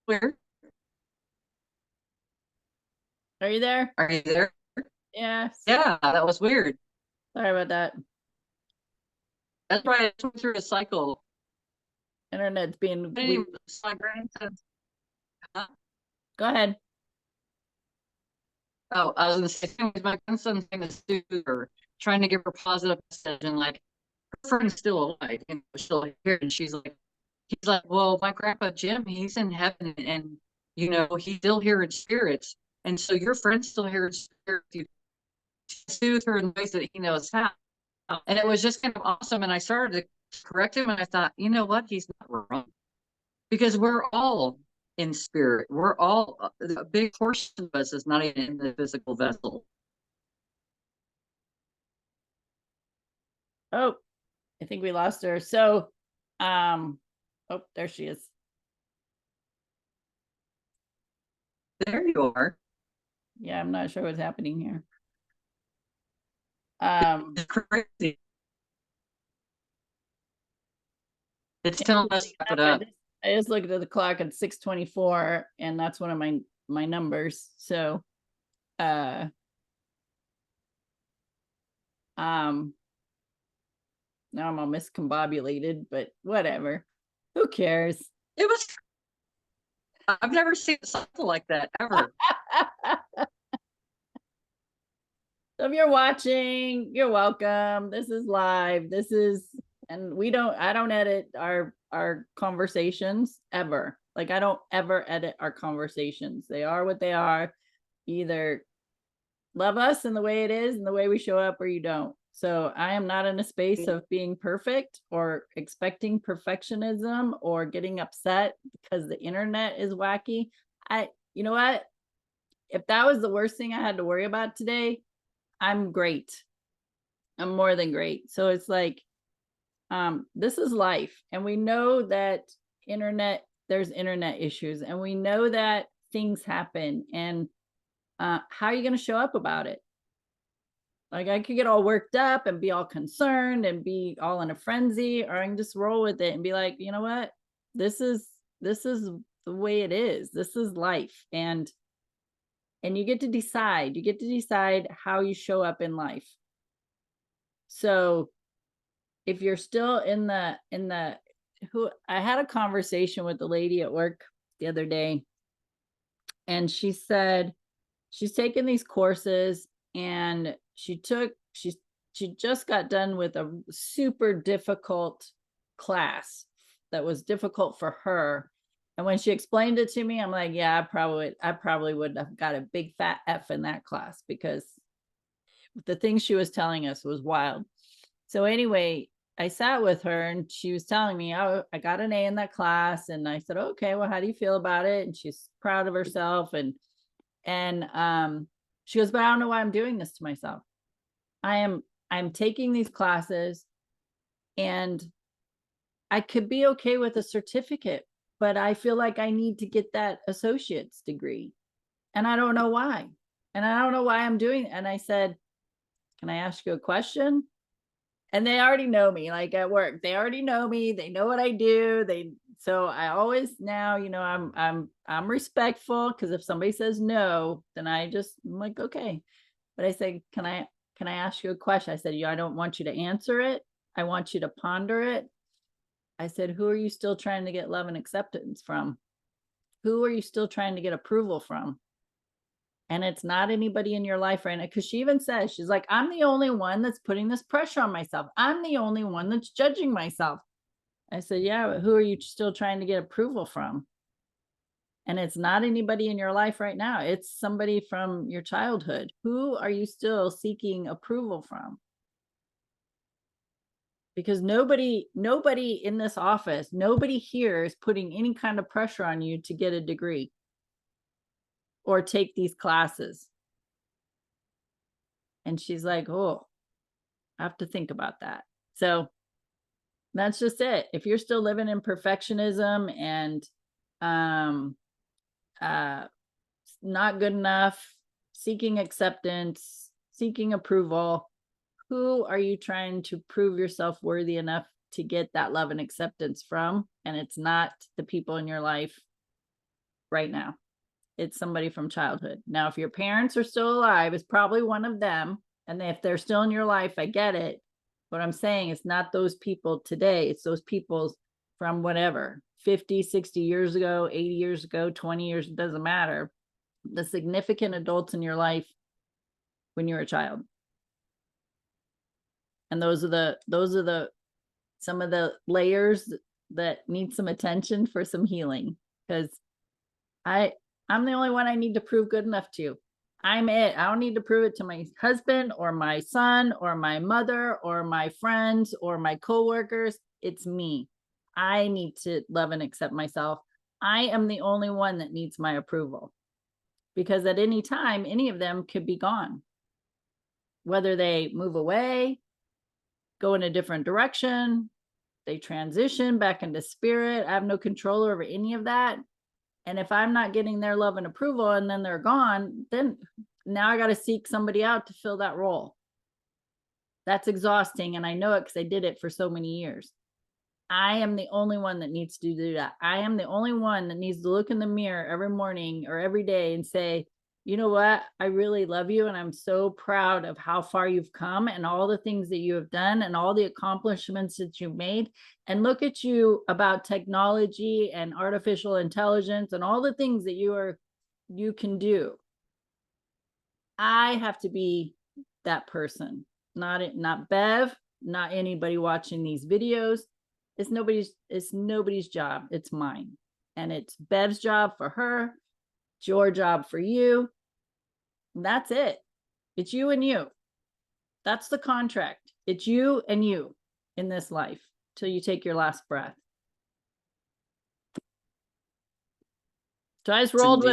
"Where Are you there? are you there?" Yes. Yeah, that was weird. Sorry about that. That's right. I went through a cycle. Internet's being Anyway, weird. my grandson. Go ahead. Oh, I was gonna say, my grandson's name is Sue, trying to give her positive message, and like her friend's still alive, and still here, and he's like, well, my grandpa Jim, he's in heaven, and you know, he's still here in spirits, and so your friend's still here in spirit. You soothe her in ways that he knows how, and it was just kind of awesome. And I started to correct him, and I thought, you know what, he's not wrong because we're all in spirit. We're all a big portion of us is not even in the physical vessel. Oh, I think we lost her. So, oh, there she is. There you are. Yeah, I'm not sure what's happening here. It's crazy. It's telling us to wrap it up. I just looked at the clock at 6:24, and that's one of my numbers. So, um, now I'm all miscombobulated, but whatever. Who cares? It was I've never seen something like that ever. So if you're watching, you're welcome. This is live. And I don't edit our conversations ever. Like I don't ever edit our conversations. They are what they are. Either love us in the way it is and the way we show up, or you don't. So I am not in a space of being perfect or expecting perfectionism or getting upset because the internet is wacky. You know what? If that was the worst thing I had to worry about today, I'm great. I'm more than great. So it's like, this is life. And we know that there's internet issues, and we know that things happen. And how are you going to show up about it? Like I could get all worked up and be all concerned and be all in a frenzy, or I can just roll with it and be like, you know what? This is the way it is. This is life. And you get to decide. You get to decide how you show up in life. So if you're still in the I had a conversation with the lady at work the other day, and she said she's taken these courses, and she just got done with a super difficult class that was difficult for her. And when she explained it to me, I'm like, yeah, I probably would have got a big fat F in that class, because the things she was telling us was wild. So anyway, I sat with her and she was telling me, oh, I got an A in that class. And I said, okay, well, how do you feel about it? And she's proud of herself. And she goes, but I don't know why I'm doing this to myself. I'm taking these classes, and I could be okay with a certificate, but I feel like I need to get that associate's degree. And I don't know why. And I don't know why I'm doing it. And I said, can I ask you a question? And they already know me, like at work, they already know me. They know what I do. So I always now, I'm respectful, because if somebody says no, then I'm like, okay. But I say, can I ask you a question? I said, yeah, I don't want you to answer it. I want you to ponder it. I said, who are you still trying to get love and acceptance from? Who are you still trying to get approval from? And it's not anybody in your life right now. Because she even says, she's like, I'm the only one that's putting this pressure on myself. I'm the only one that's judging myself. I said, yeah, but who are you still trying to get approval from? And it's not anybody in your life right now. It's somebody from your childhood. Who are you still seeking approval from? Because nobody in this office, nobody here is putting any kind of pressure on you to get a degree or take these classes. And she's like, oh, I have to think about that. So that's just it. If you're still living in perfectionism and not good enough, seeking acceptance, seeking approval, who are you trying to prove yourself worthy enough to get that love and acceptance from? And it's not the people in your life right now. It's somebody from childhood. Now, if your parents are still alive, it's probably one of them. And if they're still in your life, I get it. What I'm saying is not those people today. It's those people from whatever, 50, 60 years ago, 80 years ago, 20 years, it doesn't matter. The significant adults in your life when you're a child. And those are the some of the layers that need some attention for some healing. Because I'm the only one I need to prove good enough to. I'm it. I don't need to prove it to my husband or my son or my mother or my friends or my coworkers. It's me. I need to love and accept myself. I am the only one that needs my approval, because at any time, any of them could be gone. Whether they move away, go in a different direction, they transition back into spirit. I have no control over any of that. And if I'm not getting their love and approval and then they're gone, then now I got to seek somebody out to fill that role. That's exhausting. And I know it because I did it for so many years. I am the only one that needs to do that. I am the only one that needs to look in the mirror every morning or every day and say, you know what? I really love you, and I'm so proud of how far you've come and all the things that you have done and all the accomplishments that you've made. And look at you about technology and artificial intelligence and all the things that you can do. I have to be that person, not Bev, not anybody watching these videos. It's nobody's job. It's mine. And it's Bev's job for her. It's your job for you. And that's it. It's you and you. That's the contract. It's you and you in this life till you take your last breath. So I just rolled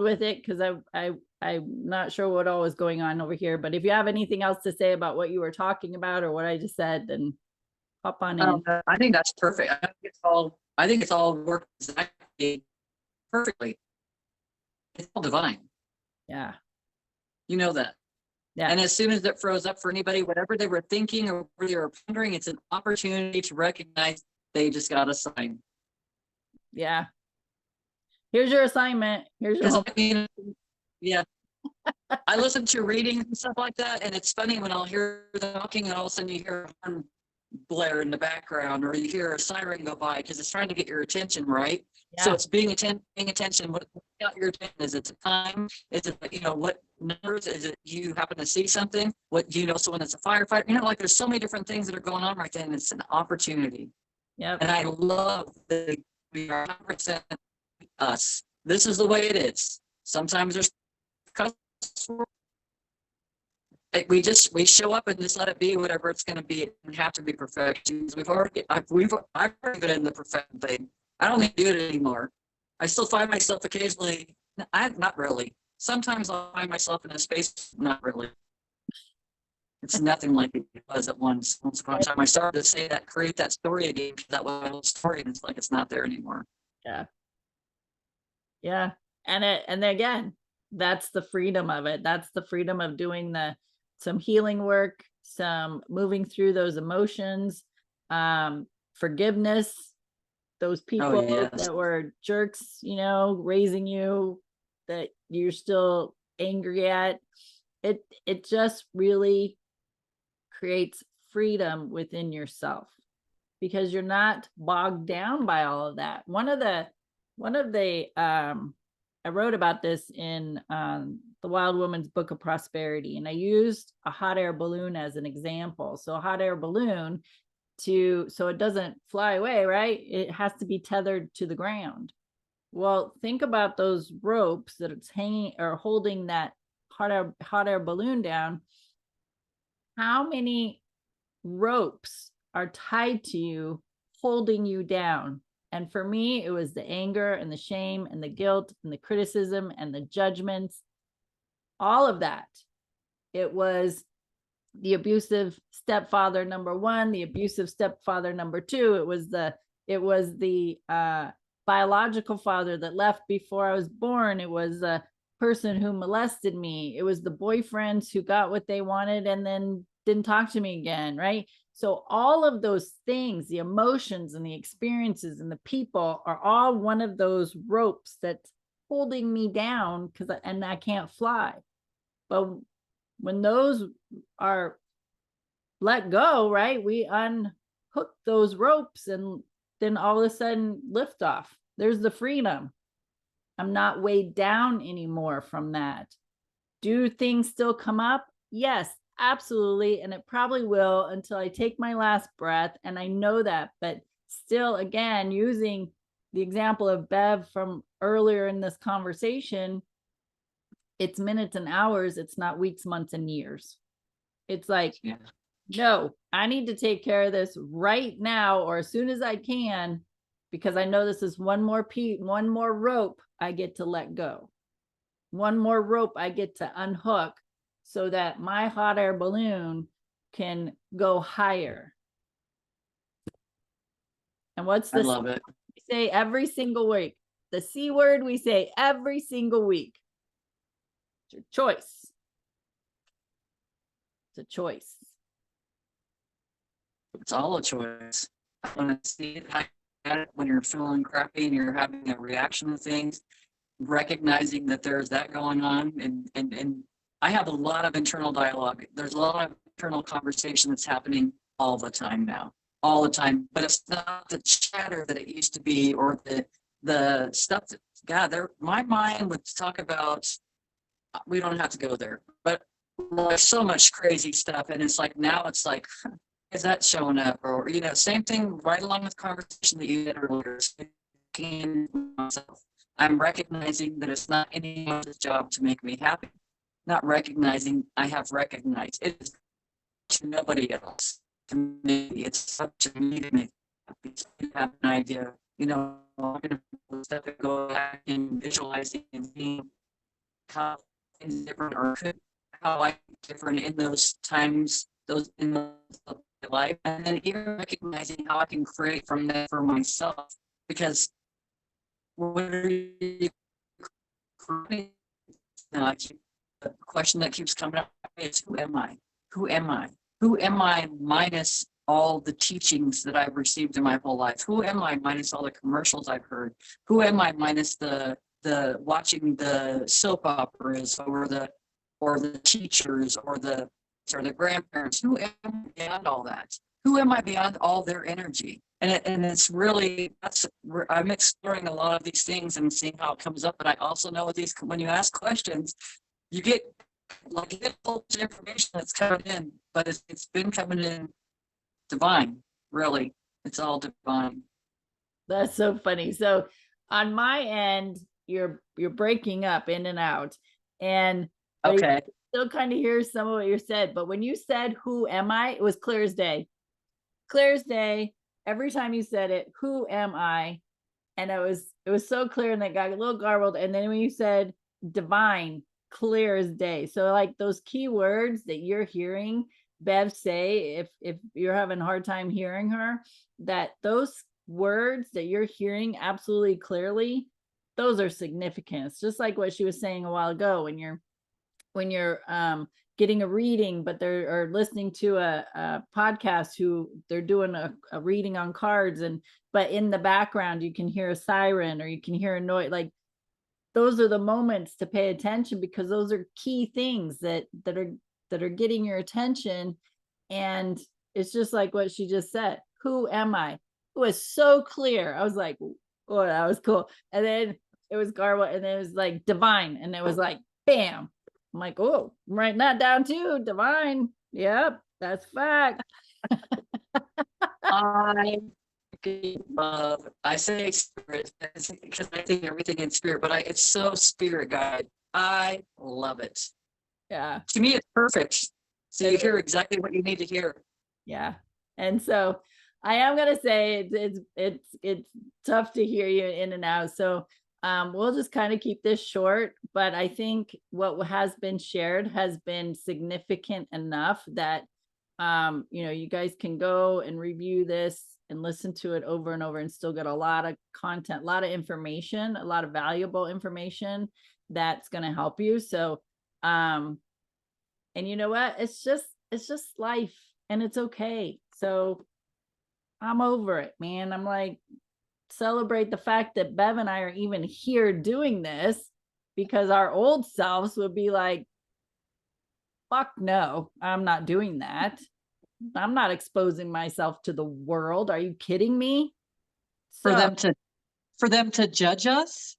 with it because I'm not sure what all was going on over here. But if you have anything else to say about what you were talking about or what I just said, then hop on in. I think that's perfect. I think it's all worked exactly perfectly. It's all divine. Yeah. You know that. Yeah. And as soon as it froze up for anybody, whatever they were thinking or whatever they were pondering, it's an opportunity to recognize they just got a sign. Yeah. Here's your assignment. Here's your I mean, yeah. I listen to readings and stuff like that, and it's funny when I'll hear them talking and all of a sudden you hear a horn blare in the background or you hear a siren go by because it's trying to get your attention, right? Yeah. So it's paying attention. What got your attention? Is it time? Is it, you know, what numbers? Is it you happen to see something? What, you know, someone that's a firefighter? You know, like there's so many different things that are going on right then. It's an opportunity. Yep. And I love that we are 100% us. This is the way it is. Sometimes there's we show up and just let it be whatever it's going to be. It doesn't have to be perfection. I've already been in the perfection thing. I don't need to do it anymore. I still find myself occasionally, not really. Sometimes I'll find myself in a space, not really. It's nothing like it was at once. Once upon a time, I started to say that, create that story again, because that was my old story, and it's like it's not there anymore. Yeah. Yeah. And again, that's the freedom of it. That's the freedom of doing some healing work, some moving through those emotions, forgiveness, those people that were jerks, you know, raising you that you're still angry at. It just really creates freedom within yourself because you're not bogged down by all of that. One of the I wrote about this in the Wild Woman's Book of Prosperity, and I used a hot air balloon as an example. So a hot air balloon, so it doesn't fly away, right? It has to be tethered to the ground. Well, think about those ropes that it's hanging or holding that hot air balloon down. How many ropes are tied to you, holding you down? And for me, it was the anger and the shame and the guilt and the criticism and the judgments, all of that. It was the abusive stepfather number one, the abusive stepfather number two. It was the biological father that left before I was born. It was a person who molested me. It was the boyfriends who got what they wanted and then didn't talk to me again, right? So all of those things, the emotions and the experiences and the people are all one of those ropes that's holding me down and I can't fly. But when those are let go, right, we unhook those ropes and then all of a sudden lift off. There's the freedom. I'm not weighed down anymore from that. Do things still come up? Yes, absolutely. And it probably will until I take my last breath. And I know that, but still, again, using the example of Bev from earlier in this conversation, it's minutes and hours. It's not weeks, months, and years. It's like, no, I need to take care of this right now or as soon as I can, because I know this is one more rope I get to let go. One more rope I get to unhook so that my hot air balloon can go higher. And what's this? I love it. We say every single week. The C word we say every single week. It's your choice. It's a choice. It's all a choice. I want to see it when you're feeling crappy and you're having a reaction to things. recognizing that there's that going on, and I have a lot of internal dialogue. There's a lot of internal conversation that's happening all the time now, all the time. But it's not the chatter that it used to be, or the stuff that, God, my mind would talk about. We don't have to go there, but there's so much crazy stuff, and it's like now it's like, is that showing up? Or same thing right along with conversation that you had earlier. I'm recognizing that it's not anyone's job to make me happy. Not recognizing I have recognized it is to nobody else. To me, it's up to me to make happy. To have an idea, I'm going to step and go back and visualizing and seeing how things different, or how I'm different in those times, those in my life, and then even recognizing how I can create from that for myself. Because what are you creating? The question that keeps coming up is, who am I? Who am I? Who am I minus all the teachings that I've received in my whole life? Who am I minus all the commercials I've heard? Who am I minus the watching the soap operas, or the teachers, or the grandparents? Who am I beyond all that? Who am I beyond all their energy? And it's really, I'm exploring a lot of these things and seeing how it comes up. But I also know with these, when you ask questions, you get a whole bunch of information that's coming in, but it's been coming in divine, really. It's all divine. That's so funny. So on my end, you're breaking up in and out, and Okay. still kind of hear some of what you said. But when you said, who am I? It was clear as day. Clear as day. Every time you said it, who am I? And it was so clear, and that got a little garbled. And then when you said divine, clear as day. So like those key words that you're hearing Bev say, if you're having a hard time hearing her, that those words that you're hearing absolutely clearly, those are significant. It's just like what she was saying a while ago, when you're getting a reading, but they're listening to a podcast who they're doing a reading on cards, but in the background you can hear a siren, or you can hear a noise. Like, those are the moments to pay attention, because those are key things that are getting your attention. And it's just like what she just said, who am I? It was so clear. I was like, oh, that was cool. And then it was garble, and then it was like divine, and it was like bam. I'm like, oh, I'm writing that down too. Divine. Yep, that's fact. I say spirit because I think everything in spirit, but it's so spirit guide. I love it. Yeah. To me, it's perfect. So you hear exactly what you need to hear. Yeah. And so I am gonna say it's tough to hear you in and out. So we'll just kind of keep this short, but I think what has been shared has been significant enough that you guys can go and review this and listen to it over and over and still get a lot of content, a lot of information, a lot of valuable information that's going to help you. So and you know what? It's just life, and it's okay. So I'm over it, man. I'm like, celebrate the fact that Bev and I are even here doing this, because our old selves would be like, fuck no, I'm not doing that. I'm not exposing myself to the world. Are you kidding me? For So, them to judge us?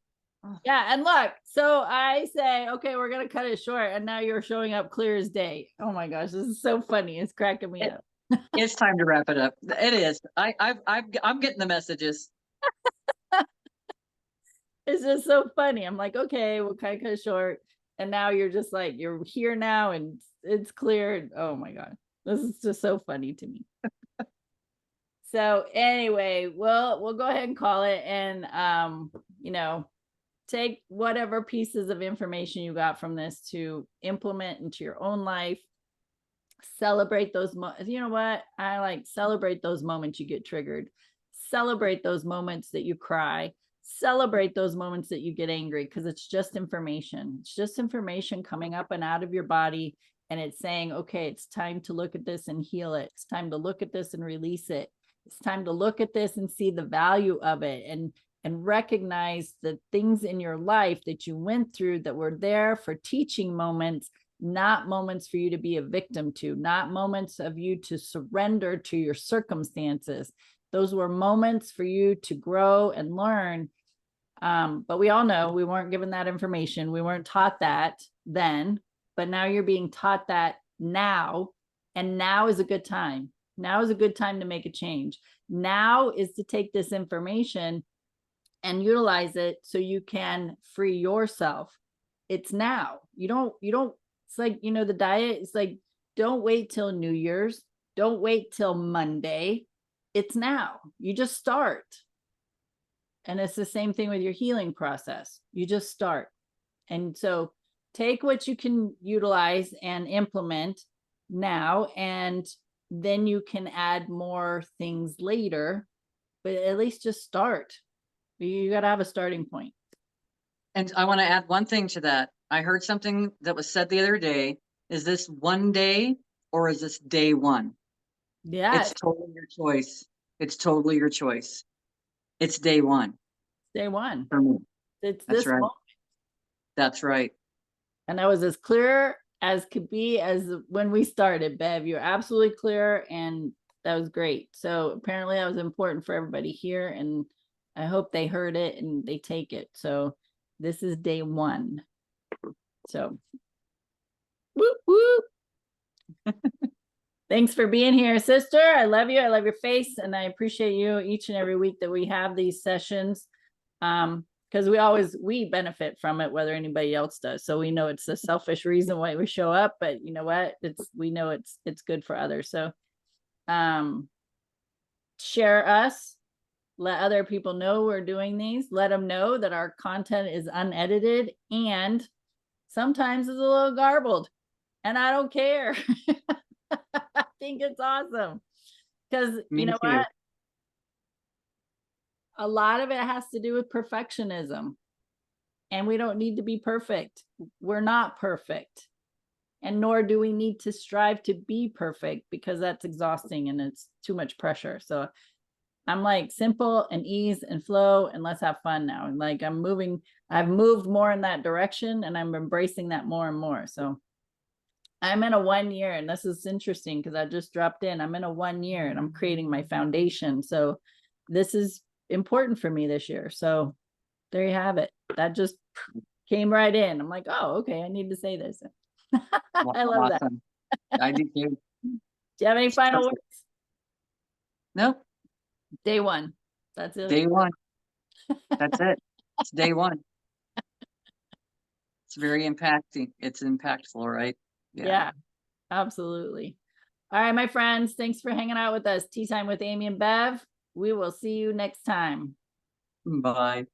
yeah, and look, so I say, okay, we're gonna cut it short, and now you're showing up clear as day. Oh my gosh, this is so funny. It's cracking me up. It's time to wrap it up. It is. I'm getting the messages. It's just so funny. I'm like, okay, we'll kind of cut it short. And now you're just like, you're here now, and it's clear. Oh my God. This is just so funny to me. So anyway, we'll go ahead and call it, and take whatever pieces of information you got from this to implement into your own life. Celebrate those you know what? I like celebrate those moments you get triggered. Celebrate those moments that you cry. Celebrate those moments that you get angry, because it's just information. It's just information coming up and out of your body, and it's saying, okay, it's time to look at this and heal it. It's time to look at this and release it. It's time to look at this and see the value of it, and and recognize the things in your life that you went through that were there for teaching moments, not moments for you to be a victim to, not moments of you to surrender to your circumstances. Those were moments for you to grow and learn. But we all know we weren't given that information. We weren't taught that then, but now you're being taught that now. And now is a good time. Now is a good time to make a change. Now is to take this information and utilize it so you can free yourself. It's now. You don't, it's like, the diet, it's like, don't wait till New Year's. Don't wait till Monday. It's now. You just start. And it's the same thing with your healing process. You just start. And so take what you can utilize and implement now, and then you can add more things later, but at least just start. You got to have a starting point. And I want to add one thing to that. I heard something that was said the other day. Is this one day or is this day one? Yeah. It's totally your choice. It's totally your choice. It's day one. Day one. For me. It's That's this right. moment. That's right. And I was as clear as could be as when we started, Bev. You're absolutely clear, and that was great. So apparently that was important for everybody here, and I hope they heard it and they take it. So this is day one. So whoop, whoop. Thanks for being here, sister. I love you. I love your face, and I appreciate you each and every week that we have these sessions. Because we benefit from it, whether anybody else does. So we know it's a selfish reason why we show up, but you know what? We know it's good for others. So share us, let other people know we're doing these, let them know that our content is unedited and sometimes it's a little garbled, and I don't care. I think it's awesome because you know what? A lot of it has to do with perfectionism, and we don't need to be perfect. We're not perfect, and nor do we need to strive to be perfect, because that's exhausting and it's too much pressure. So I'm like simple and ease and flow, and let's have fun now. And like I've moved more in that direction, and I'm embracing that more and more. So I'm in a 1 year, and this is interesting because I just dropped in. I'm in a 1 year and I'm creating my foundation. So this is important for me this year. So there you have it. That just came right in. I'm like, oh, okay, I need to say this. I love awesome. That. I do too. Do you have any final words? Nope. Day one. That's it. Day one. That's it. It's day one. It's very impacting. It's impactful, right? Yeah, absolutely. All right, my friends, thanks for hanging out with us. Tea Time with Amy and Bev. We will see you next time. Bye.